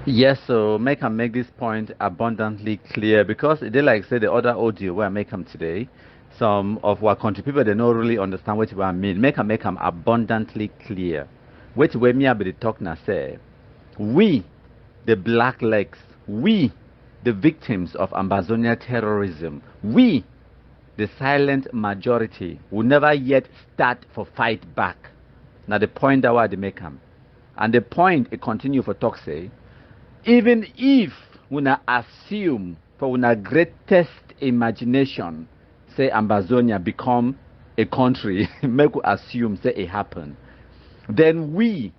Yes, so make and make this point abundantly clear because they like say the other audio where I make them today. Some of our country people they don't really understand what I mean. Make them abundantly clear. Which way me be the talk na say we the black legs, we the victims of Ambazonia terrorism, we the silent majority will never yet start for fight back. Now the point that why they make them. And the point it continue for talk say even if we assume for our greatest imagination, say Ambazonia become a country, make we assume say it happen, then we,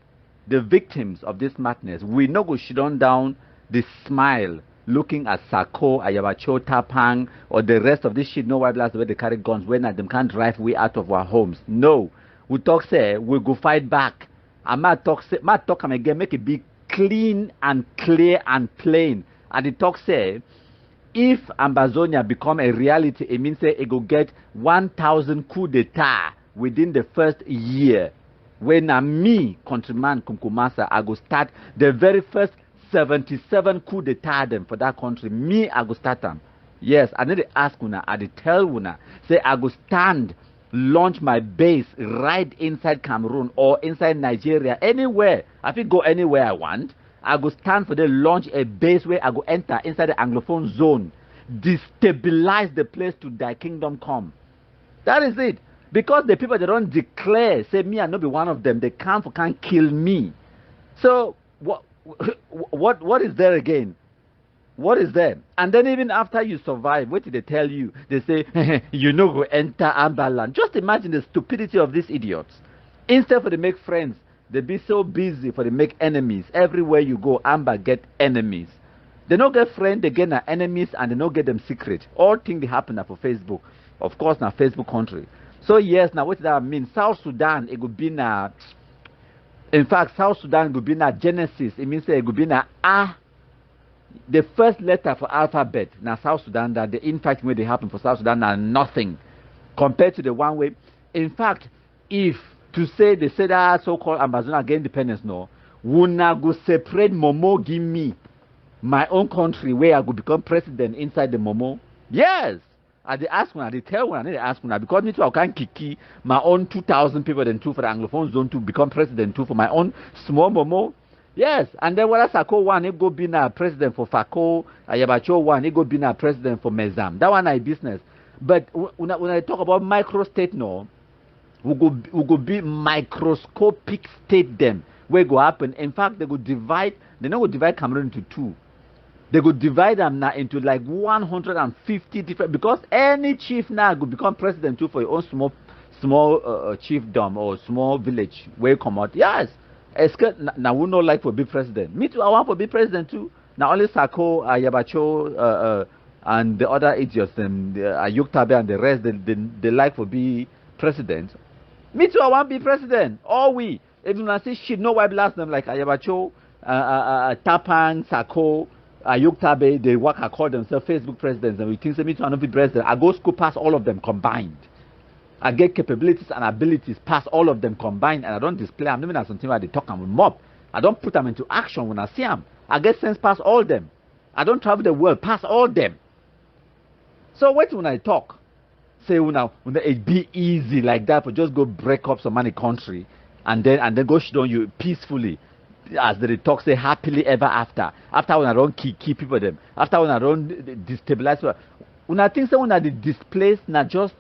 the victims of this madness, we no go sit down the smile looking at Sako, Ayabacho, Tapang, or the rest of this shit, no white blacks where they carry guns, when them can't drive we out of our homes. No. We talk say we go fight back. And ma talk again, make it big clean and clear and plain. And the talk say, if Ambazonia become a reality, it means say it go get 1,000 coup d'etat within the first year. When me, countryman Kumkumasa, I go start the very first 77 coup d'etat them for that country. Me, I go start them. Yes, I need to ask una, I need to tell una, say I go stand, launch my base right inside Cameroon or inside Nigeria, anywhere. I fit go anywhere I want. I go stand for the launch a base where I go enter inside the Anglophone zone, destabilize the place to thy kingdom come. That is it. Because the people they don't declare, say me and not be one of them, they can't kill me. So what is there again? What is there? And then even after you survive, what did they tell you? They say, you know, go enter Amba land. Just imagine the stupidity of these idiots. Instead for they make friends, they be so busy for they make enemies. Everywhere you go, Amba get enemies. They don't get friends, they get enemies, and they don't get them secret. All things they happen now for Facebook. Of course, now Facebook country. So yes, now what does that mean? South Sudan, it could be now. In fact, South Sudan could be now Genesis. It means it could be now the first letter for alphabet. Now South Sudan, that the impact when they happen for South Sudan are nothing compared to the one way. In fact, if to say they say that so-called Ambazonia gain independence, no, wuna go separate Momo, give me my own country where I go become president inside the Momo. Yes. I they ask when I they tell when I they ask when I because me too I can kiki my own 2,000 people then too for the Anglophone zone to become president too for my own small Momo. Yes, and then when Sako one, he go be now president for Fako, Ayabacho one, he go be now president for Mezam. That one is business. But when I talk about micro state no, we go be microscopic state them. Where go happen. In fact, they go divide, they not go divide Cameroon into two. They go divide them now into like 150 different, because any chief now go become president too for your own small chiefdom or small village where you come out. Yes. Now we not like for be president. Me too, I want to be president too. Now only Sako, Yabacho, and the other idiots, them, Ayuktabe and the rest, they like for be president. Me too, I want to be president. All we, even I say shit, no white blast them like Ayabacho, Tapang, Sako, Ayuktabe, they work, I call themselves Facebook presidents, and we think say me too, I not be president. I go school past all of them combined. I get capabilities and abilities past all of them combined, and I don't display them. Even as something where they talk and we mob. I don't put them into action when I see them. I get sense past all them. I don't travel the world past all them. So wait when I talk, say when it be easy like that for just go break up some money country, and then go shit on you peacefully, as they talk say happily ever after. After when I don't keep people them. After when I don't destabilize. When I think someone that they displaced, not just.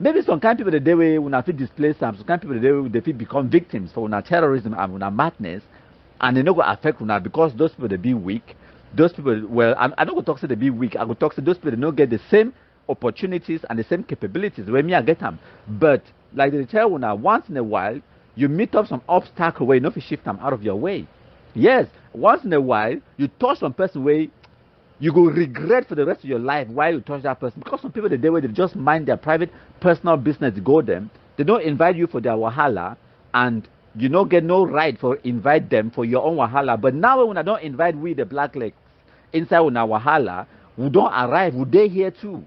Maybe some kind of people the way when I feel displaced, some kind of people they feel become victims for terrorism and madness, and they not go affect because those people they be weak. Those people, well, I don't go talk say they be weak. I go talk say those people they not get the same opportunities and the same capabilities where me I get them. But like they tell once in a while you meet up some obstacle where you know if you shift them out of your way. Yes, once in a while you touch some person way. You go regret for the rest of your life why you touch that person. Because some people the day where they just mind their private personal business to go them, they don't invite you for their wahala, and you don't get no right for invite them for your own wahala. But now when I don't invite we the black legs inside on our wahala, we don't arrive, we they here too.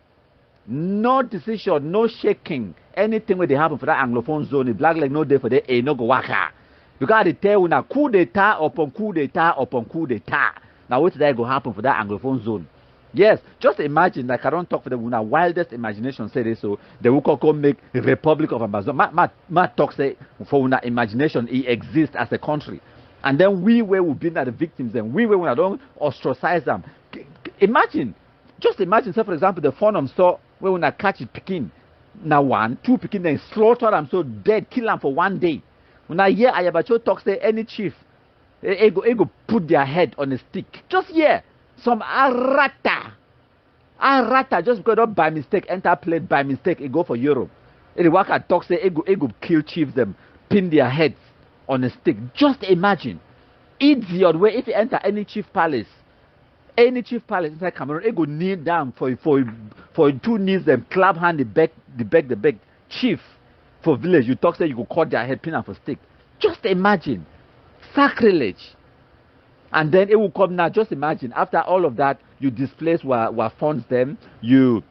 No decision, no shaking. Anything where they happen for that Anglophone zone, the black leg no day for the no go waka. Because they tell una coup d'etat upon coup d'etat upon coup d'etat. Now what that go happen for that Anglophone zone? Yes, just imagine, like I don't talk for the wildest imagination say this, so they will go make a Republic of Ambazonia. Ma talk say for una imagination it exists as a country. And then we where we been at the victims, and we where we don't ostracize them. Imagine, just imagine, say for example, the phone store where we catch it picking. Now one, two picking, then slaughter them so dead, kill them for one day. When I hear Ayabacho talk say any chief, they go put their head on a stick. Just hear some arata, just because not by mistake enter plate by mistake, it go for Europe. It work at talk say it go kill chiefs them, pin their heads on a stick. Just imagine, idiot way if you enter any chief palace inside Cameroon, it go kneel down for 2 knees, them clap hand the beg chief for village. You talk say you go cut their head, pin them for stick. Just imagine, sacrilege. And then it will come now. Just imagine after all of that, you displace what funds them, you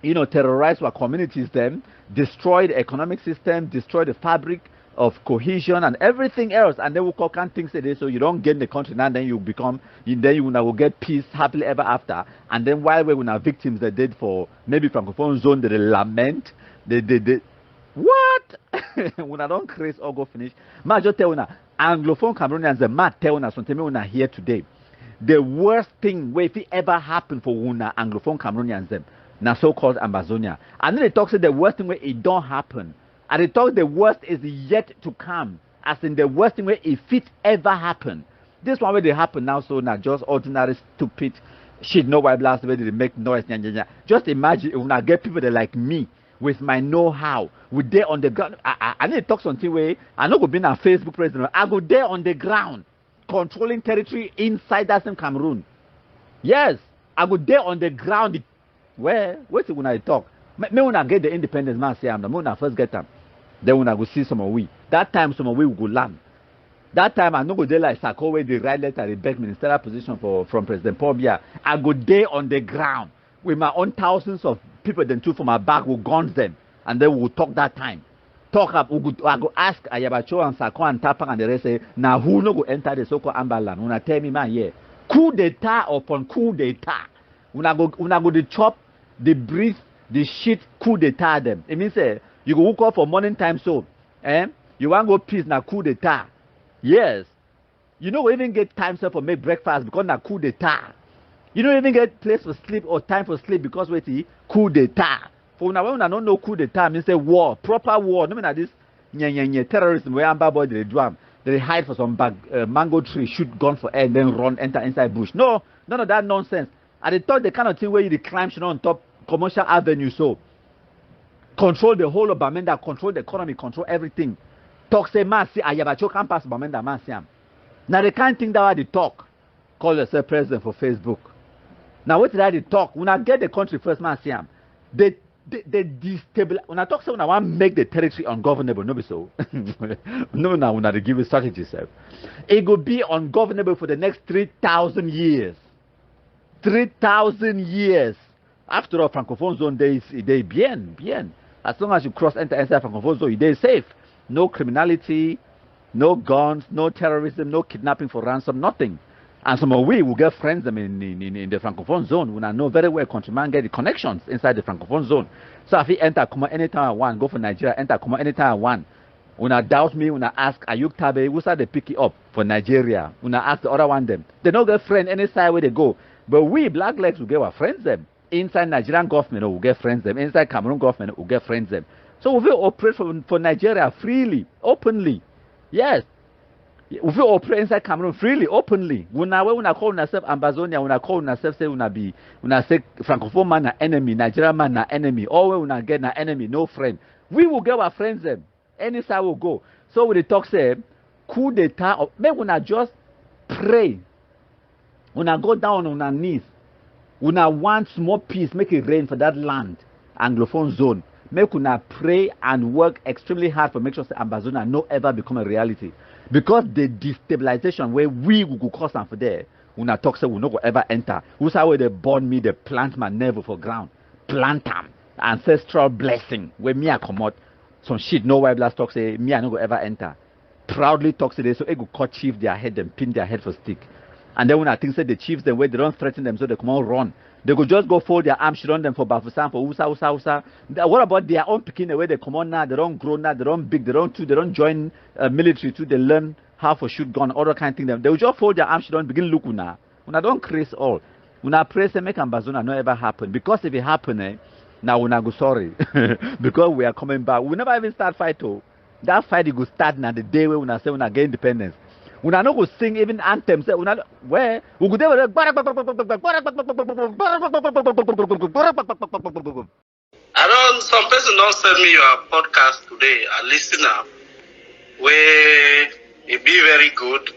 terrorize what communities them, destroy the economic system, destroy the fabric of cohesion and everything else, and then we can't think say so you don't get in the country now, then you will get peace happily ever after. And then while we were victims they did for maybe Francophone zone, they lament, they what when I don't craze or go finish. Ma just tell una Anglophone Cameroonians, the ma tell una something una here today. The worst thing if it ever happened for una Anglophone Cameroonians them na so-called Ambazonia. And then they talk say the worst thing where it don't happen. And they talk the worst is yet to come. As in the worst thing where if it ever happen. This one where they happen now, so now just ordinary stupid shit, no white blast where they make noise. Just imagine when I get people that like me with my know-how, we there on the ground. I need to talk something where I not go be a Facebook president. I go there on the ground, controlling territory inside that same Cameroon. Yes, I go there on the ground. Where? Wait till when I talk. Me when I get the independence, man, say I'm the when I first get them. Then when I go see some of we. That time some of we will go land. That time I no go there like Sako where they write letter, they beg ministerial position from President Paul Biya. I go there on the ground with my own thousands of people then too from my back will guns them, and then we'll talk that time. Talk up, I go ask Ayabacho and Sako and Tapang and the rest say, now who no go enter the so-called Amba land? When I tell me man, yeah, coup d'etat upon coup d'etat. When I go the chop, the breathe, the shit, coup d'etat them. It means you go wake up for morning time so, you want go peace na coup d'etat. Yes, you know we even get time for make breakfast because na coup d'etat. You don't even get place for sleep or time for sleep because wait, coup d'etat. For now when I don't know coup d'etat means say war, proper war. No mean this terrorism where Amba boy they do they hide for some mango tree, shoot gun for air, and then run enter inside bush. No, none of that nonsense. And they thought the kind of thing where you climb on top commercial avenue so control the whole of Bamenda, control the economy, control everything. Talk say man see Ayabacho can't pass Bamenda man see. Now they can't think that way they talk. Call yourself president for Facebook. Now what did I talk? When I get the country first man see they destabilize. When I talk say when I want to make the territory ungovernable, no be so. No now when I give a strategy self. It will be ungovernable for the next 3,000 years. 3,000 years. After all, Francophone zone they bien. As long as you cross enter inside Francophone zone, they safe. No criminality, no guns, no terrorism, no kidnapping for ransom, nothing. And some of we will get friends them in the Francophone zone. When I know very well countryman get the connections inside the Francophone zone. So if he enter come anytime I want, go for Nigeria, enter come anytime I want. When I doubt me, when I ask Ayuk Tabe, who side they pick it up for Nigeria? When I ask the other one them, they don't get friend any side where they go. But we black legs will get our friends them. Inside Nigerian government will get friends them. Inside Cameroon government will get friends them. So we will operate for Nigeria freely, openly. Yes. We will operate inside Cameroon freely, openly. When I call myself Ambazonia, when I call myself say when I say Francophone man na enemy, Nigerian man na enemy, always when I get na enemy, no friend. We will get our friends them. Any side will go. So when they talk say coup d'etat, maybe when I just pray, when I go down on our knees, when I want small peace, make it rain for that land, Anglophone zone. Make una pray and work extremely hard for make sure that Ambazonia no ever become a reality. Because the destabilization where we will cause them for there, una talk say we no go ever enter. Who's how they born me, they plant my navel for ground. Plant them. Ancestral blessing. Where me I come out, some shit no white blast talk say me I no go ever enter. Proudly talk say they so they go cut chief their head and pin their head for stick. And then when I think say the chiefs, the way they don't threaten them, so they come on run. They could just go fold their arms, run them for Bafusan, for Usa. What about their own picking the way they come on now? They don't grow now, they don't big, they don't join military too. They learn how to shoot gun, other kind of thing. They will just fold their arms, run, begin look now. When I don't craze all. When I pray, say make Ambazonia not ever happen. Because if it happen, now we go sorry. Because we are coming back. We never even start fight. Oh. That fight it go start now the day where we say we get independence. We not go sing even anthems. Where we go there. I don't. Some person don't send me your podcast today. A listener, where it be very good,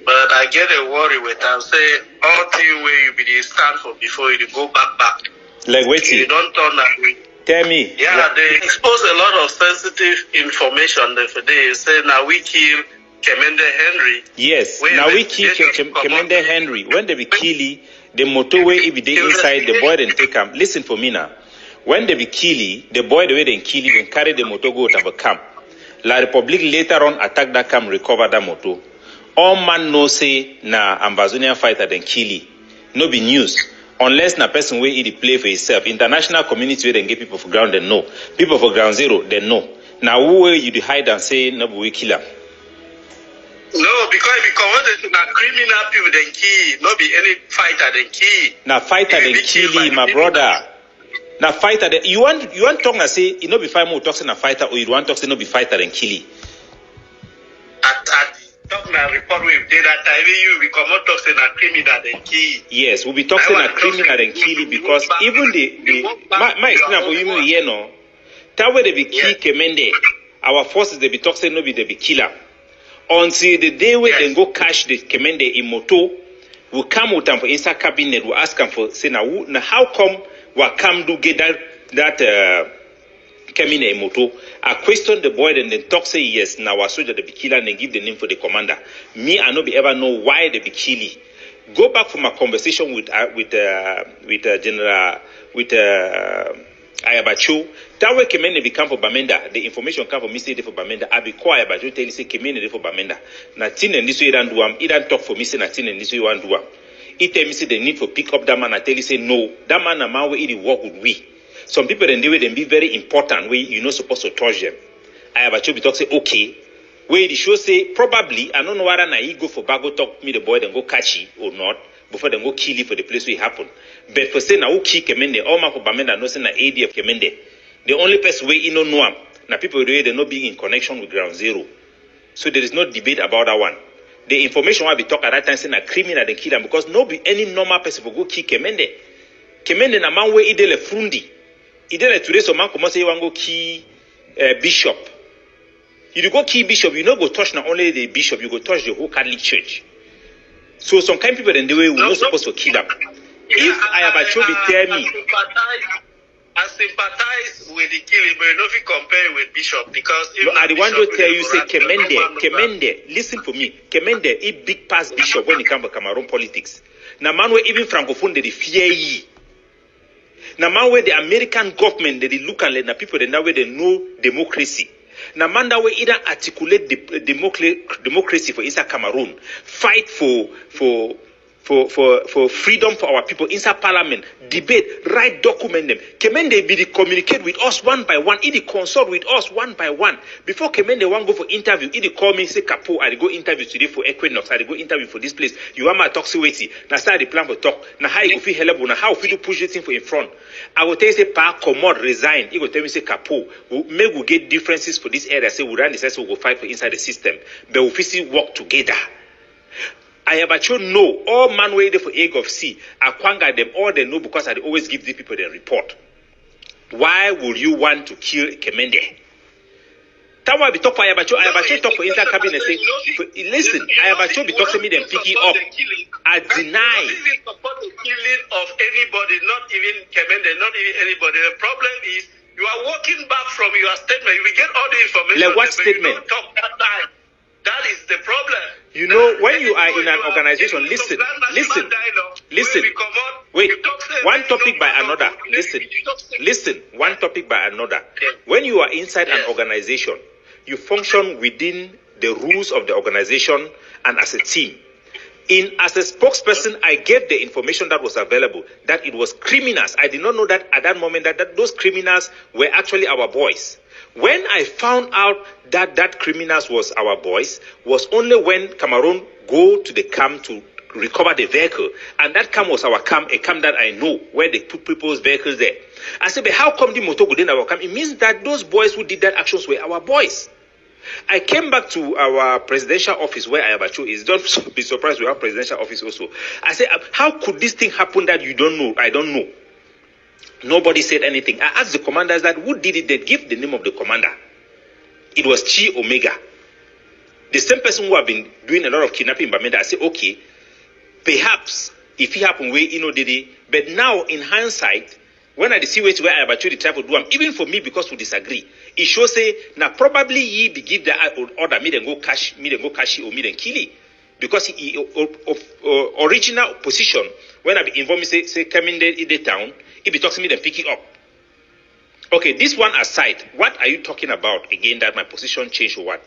but I get a worry with them. Say all thing where you be the stand for before you go back. Like wait. You don't turn that way. Tell me. Yeah, they expose a lot of sensitive information. They say now we kill Kemende Henry. Yes, now we kill Kemende Henry. When they be killing, the motorway if they inside the boy then take him. Listen for me now. When they be killing, the boy the way they kill him and carry the motor go to the camp. La Republic later on attack that camp, recover that motor. All man know say na Ambazonia fighter then kill him. No be news. Unless na person wey he play for himself. International community where they get people for ground they know. People for ground zero they know. Now who way you hide and say no we kill him? No, because na criminal people then kill. No be any fighter then kill. Na fighter then kill him, my brother. Na fighter then you want talk na say you no be fight more talk say na fighter or you want talk say no be fighter then kill him. At talk na report with data time you we come out talk say na criminal then kill. Yes, we be talk say na criminal then kill him because even the my explain for you here no. That way they be kill Kemende. Our forces they be talk say no be they be killer. Until the day when they go catch the Kemende in moto, we come with them for inside cabinet, we ask them for say now how come we come do get that Kemende in moto? I question the boy and then talk say yes, now our soldier they be killer and then give the name for the commander. Me I no be ever know why they be killing. Go back for my conversation with General Ayabacho. That way Kemende become for Bamenda. The information come from me say they for Bamenda. I be quiet Ayabacho tell you say Kemende they for Bamenda. Nothing and this way don't do am. He don't talk for me say nothing and this way want do am. He tell me say they need for pick up that man. I tell you say no. That man a man where he work with we. Some people then they will then be very important where you not supposed to touch them. Ayabacho be talk say okay. Where the show say probably I don't know whether na he go for bago talk me the boy then go catch he or not. Before they go kill you for the place where it happen. But for say now who kill Kemende, all man for Bamenda no say na AD of Kemende. The only person where you know him, now people they not being in connection with ground zero. So there is no debate about that one. The information will be talk at that time saying a criminal they kill him because no be any normal person for go kill Kemende. Kemende na man where he dele frundi. He dele today so man come say you want go kill bishop. You go kill bishop, you not go touch not only the bishop, you go touch the whole Catholic Church. So some kind of people in the way we're not supposed to kill them. If Ayabacho be tell me, I sympathize with the killing, but you know if you compare with Bishop because I want to tell you say Kemende, listen for me. Kemende a big past Bishop when it comes to Cameroon politics. Now man where even Francophone they fear ye. Now man where the American government they look and let the people that way they know democracy. Now, man, that way either articulate the democracy for inside Cameroon, fight for freedom for our people inside Parliament, debate, write, document them. Kemende be communicate with us one by one. He consult with us one by one. Before Kemende one go for interview, he call me say CAPO. I go interview today for Equinox. I go interview for this place. You want my talk waiting. Now start the plan for talk. Now how you go feel helpful. Now how you do push the thing for in front. I will tell you say pa commode resign. He go tell me say CAPO. Maybe we get differences for this area. Say we run the sense we go fight for inside the system. But we still work together. Ayabacho know all man waiting for egg of sea. Akwanga them all they know because I always give these people the report. Why would you want to kill Kemende? That why we talk for Ayabacho. Ayabacho talk for inter cabinet say, listen, Ayabacho be talking to me then pick it up. I deny. Support the killing of anybody, not even Kemende, not even anybody. The problem is you are walking back from your statement. You will get all the information. Like what statement? You don't talk that time. That is the problem. You know, when you are in an organization, listen. Wait, one topic by another. Listen, one topic by another. When you are inside an organization, you function within the rules of the organization and as a team. As a spokesperson, I gave the information that was available, that it was criminals. I did not know that at that moment that those criminals were actually our boys. When I found out that criminals was our boys, was only when Cameroon go to the camp to recover the vehicle. And that camp was our camp, a camp that I know, where they put people's vehicles there. I said, but how come the motor go in our camp? It means that those boys who did that actions were our boys. I came back to our presidential office where Ayabacho is. Don't be surprised, we have presidential office also. I said, how could this thing happen that you don't know? I don't know. Nobody said anything. I asked the commanders that who did it. They give the name of the commander. It was Chi Omega. The same person who have been doing a lot of kidnapping in Bamenda. I said, okay, perhaps if it happened where did it. But now in hindsight, when I see where Ayabacho try to do them, even for me because we disagree, it shows say now probably he be give the order me then go cash or me then kill it. Because he original position when I be informed say come in the town, he be talking to me then pick it up. Okay, this one aside, what are you talking about again that my position changed or what?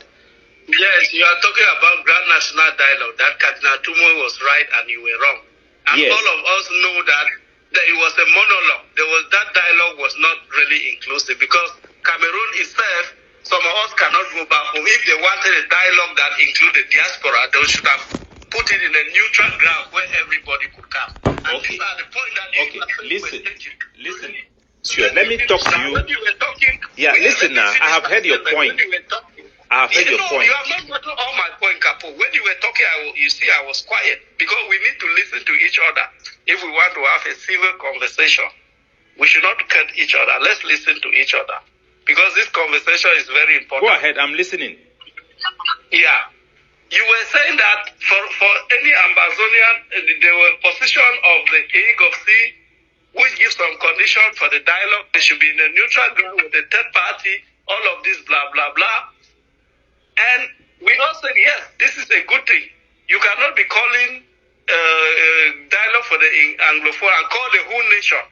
Yes, you are talking about Grand National Dialogue, that Cardinal Tumo was right and you were wrong. And yes. All of us know that it was a monologue. That dialogue was not really inclusive because Cameroon itself, some of us cannot go back home. If they wanted a dialogue that included diaspora, they should have put it in a neutral ground where everybody could come. And okay. these are the point that Listen. Sure, let me talk to you. When you were talking, listen now. I have heard your point. I have heard your point. You have not gotten all my point, Capo. When you were talking, I was quiet because we need to listen to each other. If we want to have a civil conversation, we should not cut each other. Let's listen to each other because this conversation is very important. Go ahead, I'm listening. Yeah. You were saying that for any Ambazonian, the position of the AGOC, which gives some condition for the dialogue, they should be in a neutral ground with a third party, all of this blah, blah, blah. And we all said, yes, this is a good thing. You cannot be calling dialogue for the Anglophone and call the whole nation.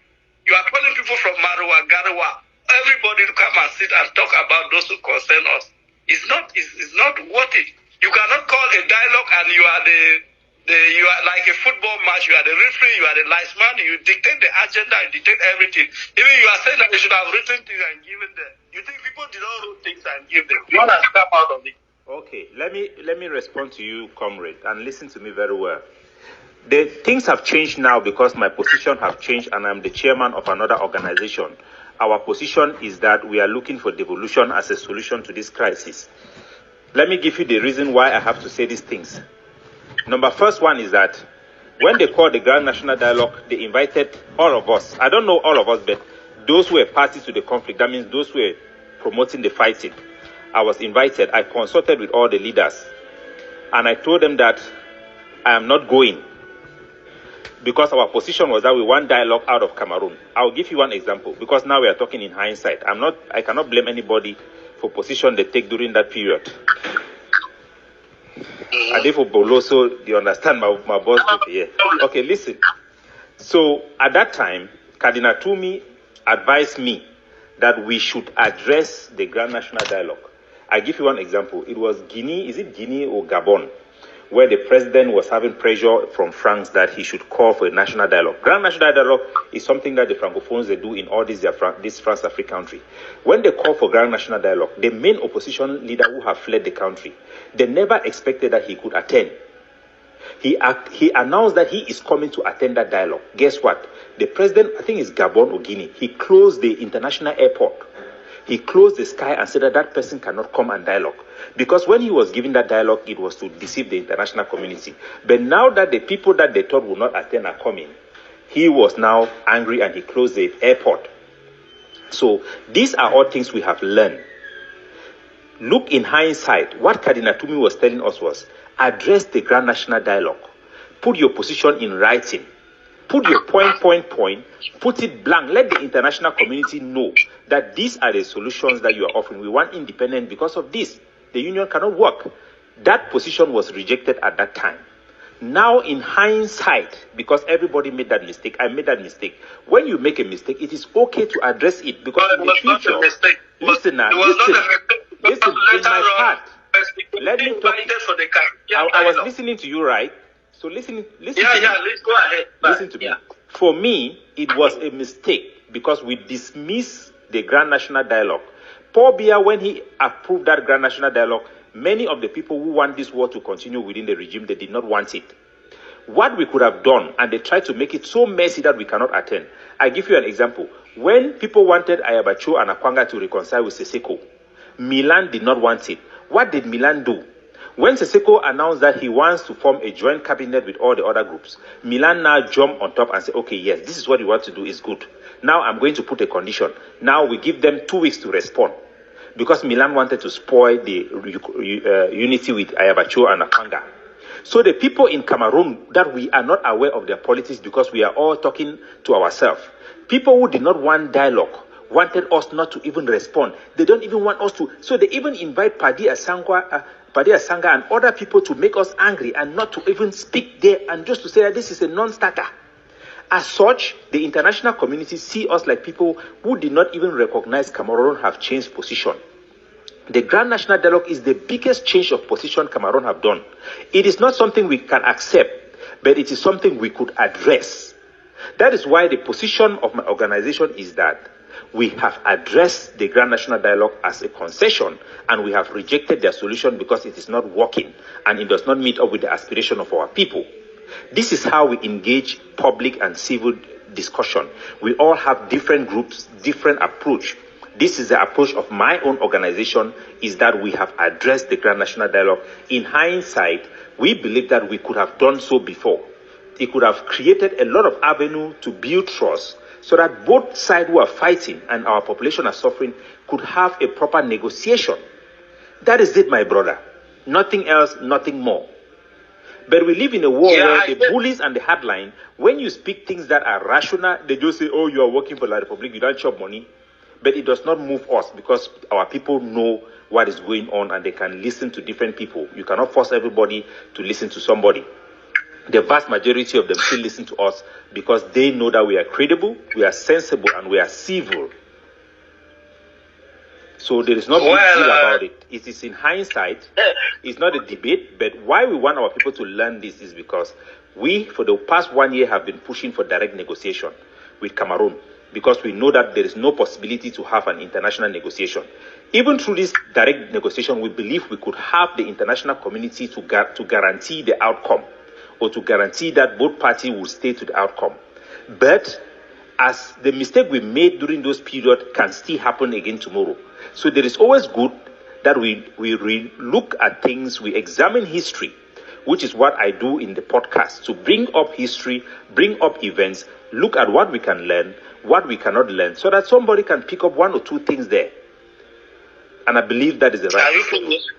You are calling people from Marua, Garawa, everybody to come and sit and talk about those who concern us. It's not worth it. You cannot call a dialogue and you are like a football match. You are the referee, you are the linesman, you dictate the agenda, you dictate everything. Even you are saying that you should have written things and given them. You think people did not write things and give them. You want to step out of it. Okay, let me respond to you, comrade, and listen to me very well. The things have changed now because my position have changed and I'm the chairman of another organization. Our position is that we are looking for devolution as a solution to this crisis. Let me give you the reason why I have to say these things. First one is that when they called the Grand National Dialogue, they invited all of us. I don't know all of us, but those who were parties to the conflict, that means those who were promoting the fighting. I was invited. I consulted with all the leaders. And I told them that I am not going because our position was that we want dialogue out of Cameroon. I'll give you one example because now we are talking in hindsight. I cannot blame anybody for position they take during that period. And therefore, Boloso, you understand my boss group here. Okay, listen. So at that time, Cardinal Tumi advised me that we should address the Grand National Dialogue. I give you one example. It was Guinea, is it Guinea or Gabon, where the president was having pressure from France that he should call for a national dialogue. Grand National Dialogue is something that the Francophones, they do in all this France-African country. When they call for Grand National Dialogue, the main opposition leader who have fled the country, they never expected that he could attend. He announced that he is coming to attend that dialogue. Guess what? The president, I think it's Gabon or Guinea, he closed the international airport. He closed the sky and said that person cannot come and dialogue. Because when he was giving that dialogue, it was to deceive the international community. But now that the people that they thought would not attend are coming, he was now angry and he closed the airport. So these are all things we have learned. Look in hindsight, what Cardinal Tumi was telling us was, address the Grand National Dialogue. Put your position in writing. Put your point, put it blank. Let the international community know that these are the solutions that you are offering. We want independence because of this. The union cannot work. That position was rejected at that time. Now in hindsight, because everybody made that mistake, I made that mistake. When you make a mistake, it is okay to address it because in the future, listen now, listen, in my part, let me talk. I was listening to you, right? So listen Yeah, to me. let's go ahead. Listen to me. For me, it was a mistake because we dismissed the Grand National Dialogue. Paul Biya, when he approved that Grand National Dialogue, many of the people who want this war to continue within the regime, they did not want it. What we could have done, and they tried to make it so messy that we cannot attend. I give you an example. When people wanted Ayabacho and Akwanga to reconcile with Seseko, Milan did not want it. What did Milan do? When Seseko announced that he wants to form a joint cabinet with all the other groups, Milan now jumped on top and said, okay, yes, this is what you want to do, is good. Now I'm going to put a condition. Now we give them 2 weeks to respond. Because Milan wanted to spoil the unity with Ayabacho and Akwanga. So the people in Cameroon that we are not aware of their politics because we are all talking to ourselves. People who did not want dialogue wanted us not to even respond. They don't even want us to. So they even invite Padi Asanga and other people to make us angry and not to even speak there and just to say that this is a non-starter. As such, the international community see us like people who did not even recognize Cameroon have changed position. The Grand National Dialogue is the biggest change of position Cameroon have done. It is not something we can accept, but it is something we could address. That is why the position of my organization is that we have addressed the Grand National Dialogue as a concession and we have rejected their solution because it is not working and it does not meet up with the aspiration of our people. This is how we engage public and civil discussion. We all have different groups, different approach. This is the approach of my own organization, is that we have addressed the Grand National Dialogue. In hindsight, we believe that we could have done so before. It could have created a lot of avenue to build trust so that both sides who are fighting and our population are suffering could have a proper negotiation. That is it, my brother. Nothing else, nothing more. But we live in a world where the bullies and the hardline, when you speak things that are rational, they just say, oh, you are working for La Republic, you don't chop money. But it does not move us because our people know what is going on and they can listen to different people. You cannot force everybody to listen to somebody. The vast majority of them still listen to us because they know that we are credible, we are sensible, and we are civil. So there is no big deal about it. It is in hindsight. It's not a debate, but why we want our people to learn this is because we, for the past 1 year, have been pushing for direct negotiation with Cameroon because we know that there is no possibility to have an international negotiation. Even through this direct negotiation, we believe we could have the international community to guarantee the outcome or to guarantee that both parties will stay to the outcome. But as the mistake we made during those periods can still happen again tomorrow. So there is always good that we look at things, we examine history, which is what I do in the podcast, to bring up history, bring up events, look at what we can learn, what we cannot learn, so that somebody can pick up 1 or 2 things there. And I believe that is the right. Are you finished?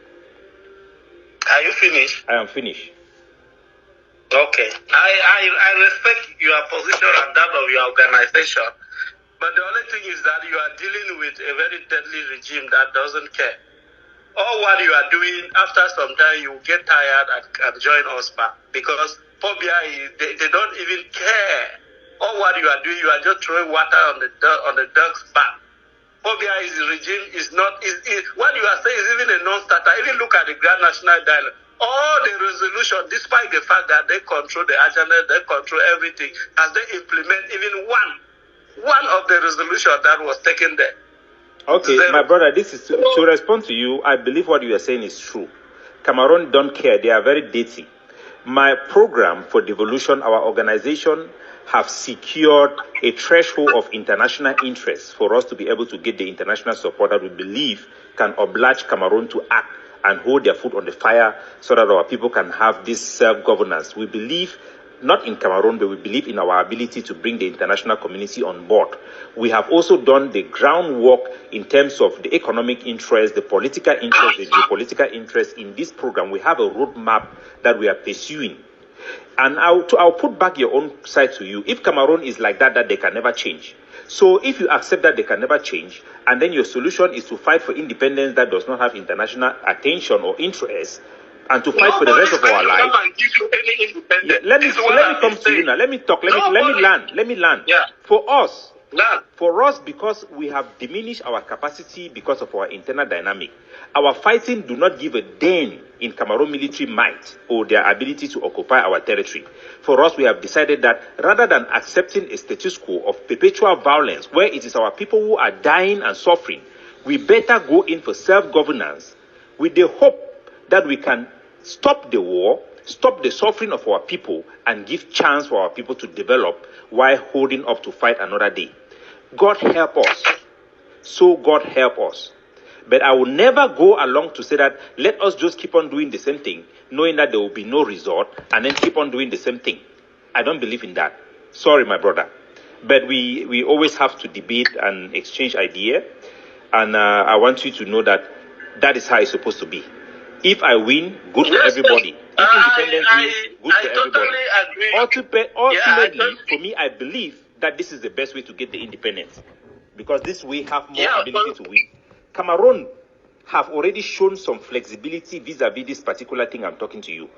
Are you finished? I am finished. Okay. I respect your position and that of your organization. But the only thing is that you are dealing with a very deadly regime that doesn't care. All what you are doing, after some time, you get tired and join us back. Because phobia, they don't even care. All what you are doing, you are just throwing water on the duck's back. Phobia is the regime, is not, what you are saying is even a non-starter. Even look at the Grand National Dialogue. All the resolution, despite the fact that they control the agenda, they control everything, as they implement even one of the resolution that was taken there. Okay, my brother, this is to respond to you. I believe what you are saying is true. Cameroon don't care. They are very dirty. My program for devolution, our organization, have secured a threshold of international interest for us to be able to get the international support that we believe can oblige Cameroon to act and hold their foot on the fire so that our people can have this self-governance. We believe not in Cameroon, but we believe in our ability to bring the international community on board. We have also done the groundwork in terms of the economic interest, the political interest, the geopolitical interest in this program. We have a roadmap that we are pursuing. And I'll put back your own side to you. If Cameroon is like that they can never change. So if you accept that they can never change, and then your solution is to fight for independence that does not have international attention or interest, and to fight for the rest of our life. Let me come to you now. Let me talk. Let me land. Yeah. For us, None. For us, because we have diminished our capacity because of our internal dynamic, our fighting do not give a dent in Cameroon military might or their ability to occupy our territory. For us, we have decided that rather than accepting a status quo of perpetual violence, where it is our people who are dying and suffering, we better go in for self-governance with the hope that we can stop the war, stop the suffering of our people, and give chance for our people to develop while holding up to fight another day. God help us. So God help us. But I will never go along to say that let us just keep on doing the same thing, knowing that there will be no result, and then keep on doing the same thing. I don't believe in that. Sorry, my brother. But we always have to debate and exchange ideas. And I want you to know that that is how it's supposed to be. If I win, good for everybody. If independence wins, good for everybody. Ultimately, for me, I believe that this is the best way to get the independence. Because this way have more ability to win. Cameroon have already shown some flexibility vis-a-vis this particular thing I'm talking to you.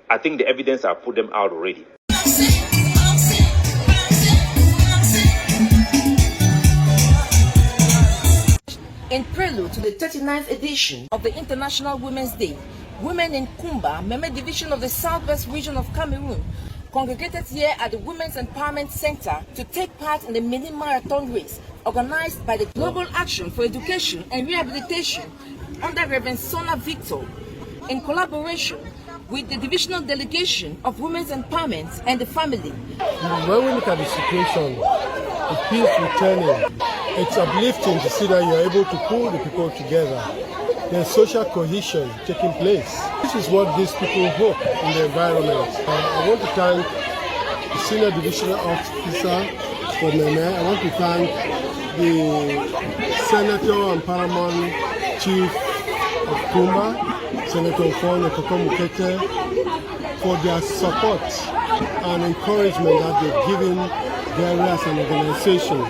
I think the evidence I've put them out already. In prelude to the 39th edition of the International Women's Day, women in Kumba, Meme Division of the Southwest Region of Cameroon, congregated here at the Women's Empowerment Center to take part in the mini marathon race organized by the Global Action for Education and Rehabilitation under Reverend Sona Victor in collaboration with the Divisional Delegation of Women's Empowerment and the Family. When we look at the situation, the peace returning, it's uplifting to see that you're able to pull the people together. There's social cohesion taking place. This is what these people hope in the environment. I want to thank the Senior Divisional Officer for Meme. I want to thank the Senator and Paramount Chief of Kumba, Senator Fon Mukete, for their support and encouragement that they've given there as an organization.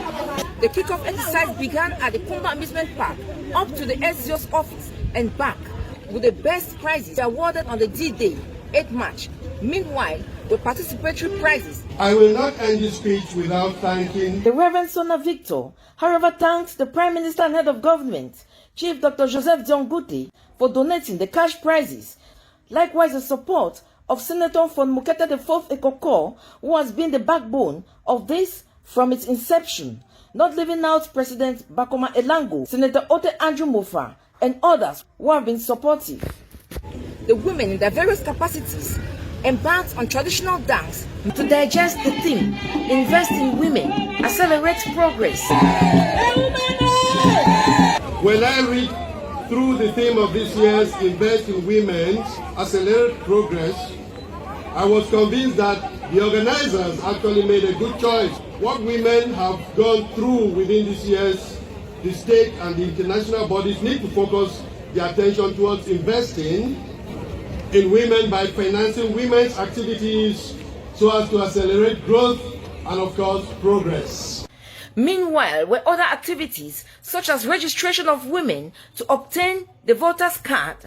The kickoff exercise began at the Kumba Amusement Park up to the SGO's office and back, with the best prizes awarded on the D-Day, 8 March. Meanwhile, the participatory prizes. I will not end this speech without thanking The Reverend Sona Victor, however, thanks the Prime Minister and Head of Government, Chief Dr. Joseph Diongute, for donating the cash prizes. Likewise, the support of Senator Fon Mukete IV Ekoko, who has been the backbone of this from its inception. Not leaving out President Bakoma Elango, Senator Ote Andrew Mofa, and others who have been supportive. The women in their various capacities embarked on traditional dance to digest the theme, invest in women, accelerate progress. When I read through the theme of this year's Invest in Women, Accelerate Progress, I was convinced that the organizers actually made a good choice. What women have gone through within this year's, the state and the international bodies need to focus their attention towards investing in women by financing women's activities so as to accelerate growth and, of course, progress. Meanwhile, were other activities such as registration of women to obtain the voter's card,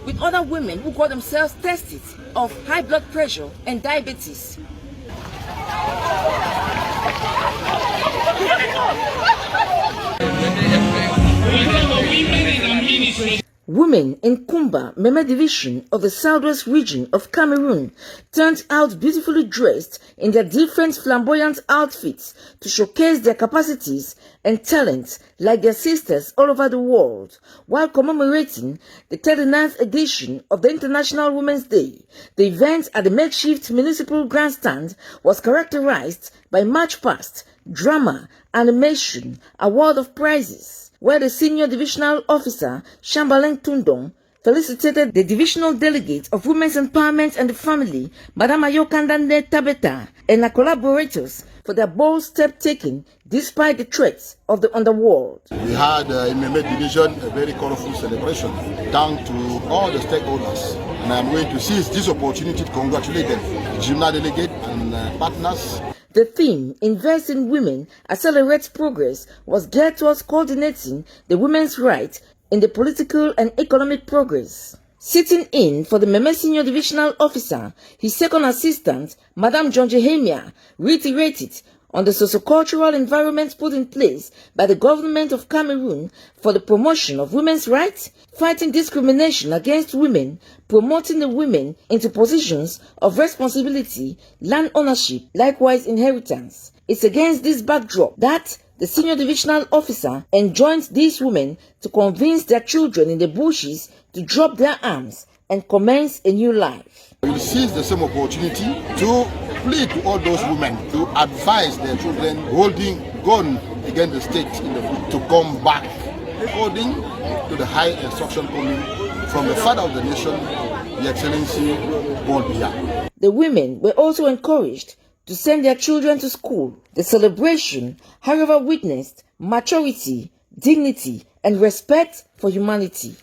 with other women who got themselves tested of high blood pressure and diabetes. Women in Kumba, Meme Division of the Southwest Region of Cameroon, turned out beautifully dressed in their different flamboyant outfits to showcase their capacities and talents like their sisters all over the world, while commemorating the 39th edition of the International Women's Day. The event at the makeshift municipal grandstand was characterized by march past, drama, animation, award of prizes, where the Senior Divisional Officer, Chamberlain Tundong, felicitated the Divisional Delegate of Women's Empowerment and the Family, Madame Ayokandane Tabeta, and her collaborators for their bold step taken despite the threats of the underworld. We had in Meme Division a very colorful celebration, thanks to all the stakeholders. And I'm going to seize this opportunity to congratulate them, Jimna Delegate and partners. The theme, Invest in Women, Accelerate Progress, was geared towards coordinating the women's rights in the political and economic progress. Sitting in for the Meme Senior Divisional Officer, his second assistant, Madame John Jehemia, reiterated on the sociocultural environment put in place by the government of Cameroon for the promotion of women's rights, fighting discrimination against women, promoting the women into positions of responsibility, land ownership, likewise inheritance. It's against this backdrop that the senior divisional officer enjoined these women to convince their children in the bushes to drop their arms and commence a new life. We will seize the same opportunity to plead to all those women to advise their children holding gun against the state to come back according to the high instruction coming from the father of the nation, the Excellency Paul Biya. The women were also encouraged to send their children to school. The celebration, however, witnessed maturity, dignity, and respect for humanity.